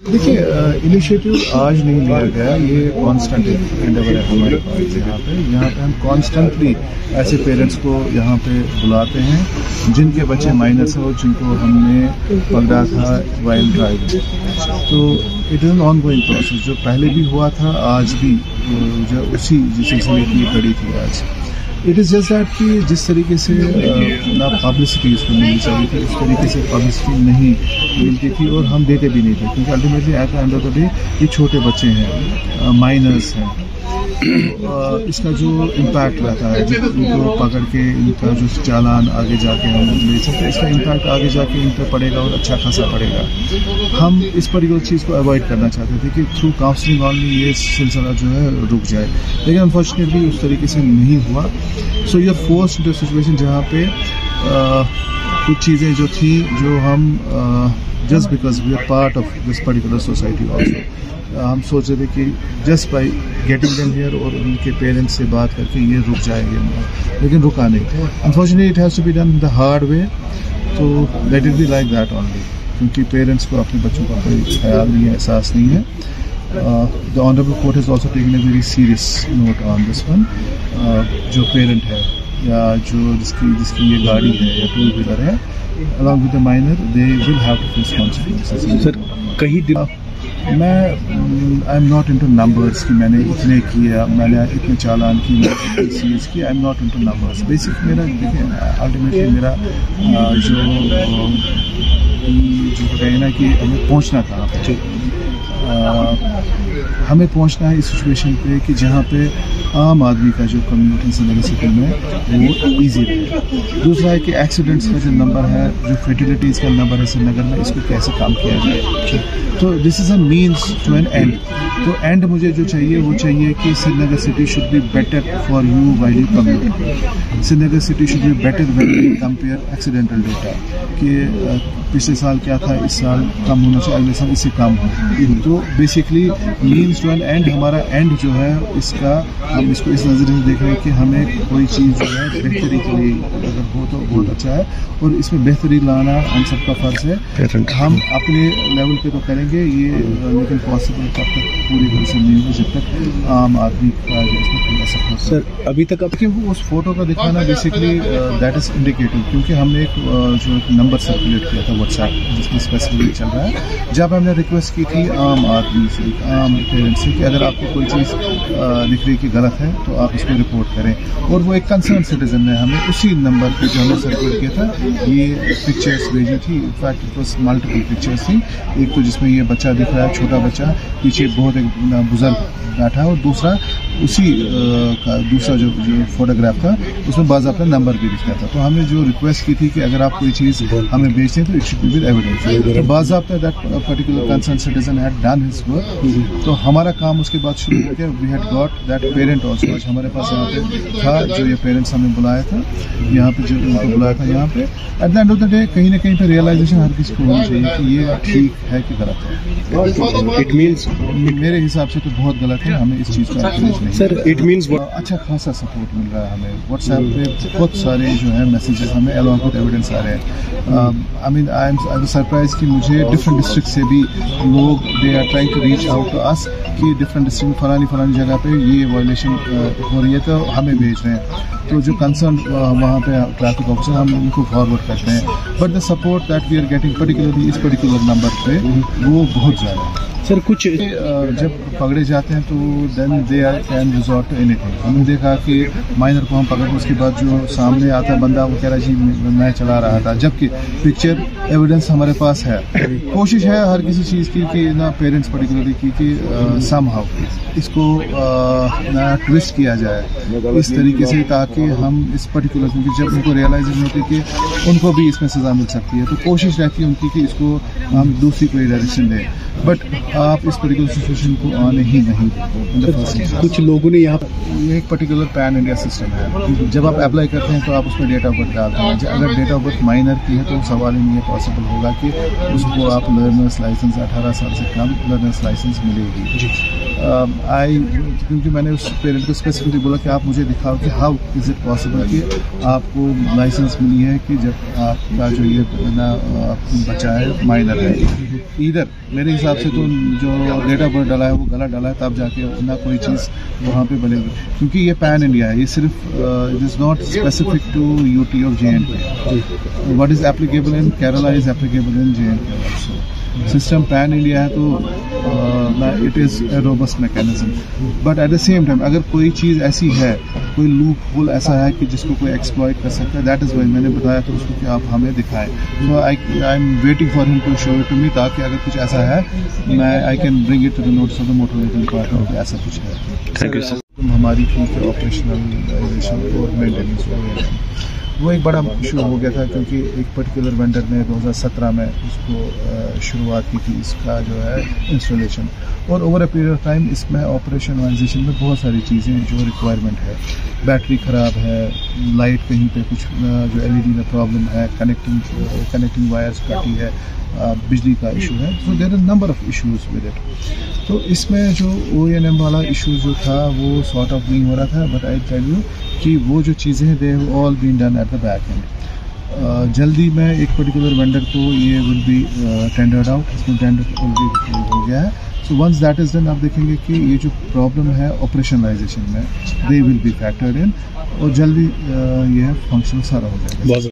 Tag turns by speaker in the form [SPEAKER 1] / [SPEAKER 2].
[SPEAKER 1] देखिए, इनिशिएटिव आज नहीं लिया गया, ये कांस्टेंट एंडेवर है हमारे पास। यहाँ पे हम कॉन्स्टेंटली ऐसे पेरेंट्स को यहाँ पे बुलाते हैं जिनके बच्चे माइनर्स हैं और जिनको हमने पकड़ा था वाइल्ड ड्राइव। तो it is an on going process, जो पहले भी हुआ था आज भी जो उसी सिलसिले की कड़ी थी आज। इट इज़ जस्ट दैट कि जिस तरीके से ना पब्लिसिटी इसको मिलनी चाहिए थी, उस तरीके से पब्लिसिटी नहीं मिलती थी और हम देते भी नहीं थे, क्योंकि ultimately at the end of the day ये छोटे बच्चे हैं, माइनर्स हैं। इसका जो इम्पैक्ट रहता है, जिनको पकड़ के इनका जो चालान आगे जाके हम ले सकते हैं, इसका इम्पैक्ट आगे जाके इन पर पड़ेगा और अच्छा खासा पड़ेगा। हम इस पर्टिकुलर चीज़ को अवॉइड करना चाहते थे कि थ्रू काउंसलिंग ऑनली ये सिलसिला जो है रुक जाए, लेकिन अनफॉर्चुनेटली उस तरीके से नहीं हुआ। सो ये फोर्स्ड इनटू सिचुएशन जहाँ पे कुछ चीज़ें जो थी जो हम just because we are part of this particular society also, हम सोच रहे थे कि just by getting them here और उनके पेरेंट्स से बात करके ये रुक जाएंगे, लेकिन रुका नहीं। Unfortunately it has to be done the hard way, तो let it be like that only, क्योंकि पेरेंट्स को अपने बच्चों का कोई ख्याल नहीं है, एहसास नहीं है। The honourable court has also taken a very serious note on this one. जो पेरेंट है या जो जिसकी ये गाड़ी है या टू व्हीलर है, along with the minor, they will have to face consequences.
[SPEAKER 2] Sir कहीं दिन
[SPEAKER 1] मैं I am not into numbers कि मैंने इतने किया, मैंने इतने चालान की, मैंने चीज़ की, आई am not into numbers. Basic मेरा देखिए, अल्टीमेटली मेरा जो कहे ना कि हमें पहुंचना था, हमें पहुंचना है इस सिचुएशन पे कि जहाँ पे आम आदमी का जो कम्युनिटी श्रीनगर सिटी में वो ईजी रहे। दूसरा है कि एक्सीडेंट्स का जो नंबर है, जो फेटिलिटीज़ का नंबर है श्रीनगर में, इसको कैसे कम किया जाए। तो this is a means to an end. तो एंड मुझे जो चाहिए वो चाहिए कि Srinagar city should be better for you while you commute. Srinagar city should be better when you compare accidental data, कि पिछले साल क्या था, इस साल कम होना चाहिए, अगले साल इससे कम हो। तो basically means to an end, हमारा एंड जो है इसका, हम इसको इस नज़रिए से देख रहे हैं कि हमें कोई चीज़ जो है बेहतरी के लिए अगर हो तो बहुत अच्छा है, और इसमें बेहतरी लाना हम सबका फ़र्ज़ है। हम अपने लेवल पे तो करेंगे ये, लेकिन पॉसिबल तब तक पूरी तरह से नहीं हो जब तक आम आदमी का जो इसमें पूरा सपोर्ट।
[SPEAKER 2] सर अभी तक आपके
[SPEAKER 1] उस फोटो का दिखाना बेसिकली दैट इज़ इंडिकेटिव, क्योंकि हमने एक जो नंबर सर्कुलेट किया था व्हाट्सएप जिसमें स्पेसिफिकली चल रहा है, जब हमने रिक्वेस्ट की थी आम आदमी से, आम पेरेंट्स से, कि अगर आपको कोई चीज़ दिख रही कि गलत है तो आप इसको रिपोर्ट करें। और वो एक कंसर्न सिटीजन ने हमें उसी नंबर पे जो हमने सर्कुलेट किया था ये पिक्चर्स भेजी थी। In fact it was multiple pictures थी, एक तो जिसमें ये बच्चा दिख रहा है, छोटा बच्चा, पीछे बहुत एक बुजुर्ग बैठा, और दूसरा उसी का दूसरा जो फोटोग्राफ था उसमें बाज़ाब्ता नंबर भी दिखता था। तो हमने जो रिक्वेस्ट की थी कि अगर आप कोई चीज़ हमें भेजते हैं तो it should be with evidence. तो बाज़ाब्ता that particular concern citizen had done his work, तो हमारा काम उसके बाद शुरू हो गया। We had got that parent also, आज हमारे पास यहाँ पे था जो ये पेरेंट्स हमें बुलाया था, यहाँ पे जो उनको बुलाया था यहाँ पे। At the end of the day कहीं ना कहीं पे रियलाइजेशन हर किसी को होनी चाहिए कि ये ठीक है कि गलत है।
[SPEAKER 2] इट मीन्स
[SPEAKER 1] मेरे हिसाब से तो बहुत गलत है, हमें इस चीज़ का नहीं।
[SPEAKER 2] सर इट मीन्स
[SPEAKER 1] अच्छा खासा सपोर्ट मिल रहा है हमें व्हाट्सएप पे, बहुत सारे जो है मैसेजेस हमें अलॉन्ग विद एविडेंस आ रहे हैं। I mean I am surprise कि मुझे डिफरेंट डिस्ट्रिक्ट से भी लोग, they are trying to reach out to us कि डिफरेंट डिस्ट्रिक्ट फलानी जगह पे ये वायलेशन हो रही है, तो हमें भेज रहे हैं। तो जो कंसर्न वहाँ पे ट्रैफिक ऑफिसर, हम उनको फॉरवर्ड करते हैं, but the support that we are getting particularly इस पर्टिकुलर नंबर पे वो बहुत ज़्यादा है।
[SPEAKER 2] सर कुछ
[SPEAKER 1] जब पकड़े जाते हैं तो then they are can resort to anything. हमने देखा कि माइनर को हम पकड़े, उसके बाद जो सामने आता बंदा वो कह रहा जी मैं चला रहा था, जबकि पिक्चर एविडेंस हमारे पास है। कोशिश है हर किसी चीज़ की कि ना पेरेंट्स पर्टिकुलरली की कि समहाउ इसको ना ट्विस्ट किया जाए इस तरीके से, ताकि हम इस पर्टिकुलर, क्योंकि जब उनको रियलाइजेशन होती है कि उनको भी इसमें सज़ा मिल सकती है, तो कोशिश रहती है उनकी कि इसको हम दूसरी कोई डायरेक्शन दें, बट आप इस पर्टिकुलर सिचुएशन को आने ही नहीं दें।
[SPEAKER 2] कुछ लोगों ने यहाँ
[SPEAKER 1] एक पर्टिकुलर पैन इंडिया सिस्टम है, जब आप अप्लाई करते हैं तो आप उसमें डेट ऑफ बर्थ डालते हैं। अगर डेट ऑफ बर्थ माइनर की है तो सवाल ही नहीं है पॉसिबल होगा कि उसको आप लर्नर्स लाइसेंस 18 साल से कम लर्नर्स लाइसेंस मिलेगी। क्योंकि मैंने उस पेरेंट को स्पेसिफिकली बोला कि आप मुझे दिखाओ कि हाउ इज़ इट पॉसिबल कि आपको लाइसेंस मिली है कि जब आपका जो ये बच्चा है माइनर है। इधर मेरे हिसाब से तो जो डेटा बर्थ डाला है वो गलत डाला है, तब जाके ना कोई चीज़ वहाँ पे बनेगी, क्योंकि ये पैन इंडिया है, ये सिर्फ it is not specific to UT और JNK। What is applicable in Kerala is applicable in JNK also. System pan India है तो it is a robust mechanism, but at the same time अगर कोई चीज़ ऐसी है, कोई लूप होल ऐसा है कि जिसको कोई एक्सप्लॉइट कर सकता है, दैट इज़ वाई मैंने बताया था उसको कि आप हमें दिखाएं। So I am waiting for him to show it to me, ताकि अगर कुछ ऐसा है मैं I can bring it to the notice of the motor vehicle department, ऐसा कुछ है।
[SPEAKER 2] Thank you sir.
[SPEAKER 1] हमारी ठीक है ऑपरेशनलाइजेशन और मेंटेनेंस, वो एक बड़ा इशू हो गया था, क्योंकि एक पर्टिकुलर वेंडर ने 2017 में उसको शुरुआत की थी इसका जो है इंस्टॉलेशन, और over a period of time इसमें ऑपरेशनलाइजेशन में बहुत सारी चीज़ें जो रिक्वायरमेंट है, बैटरी ख़राब है, लाइट कहीं पे कुछ जो LED में प्रॉब्लम है, कनेक्टिंग वायर्स कटी है, बिजली का इशू है, so there are number of issues with it. तो इसमें जो OEM वाला इशू जो था वो सॉर्ट ऑफ नहीं हो रहा था, बट आई टेल यू कि वो जो चीज़ें हैं they have all been done at the back end. जल्दी में एक पर्टिकुलर वेंडर को ये विल बी टेंडर्ड आउट, इसमें टेंडर ऑलरेडी हो गया है। So once that is done, आप देखेंगे कि ये जो प्रॉब्लम है ऑपरेशनलाइजेशन में they will be factored in, और जल्दी ये फंक्शन सारा हो जाएगा।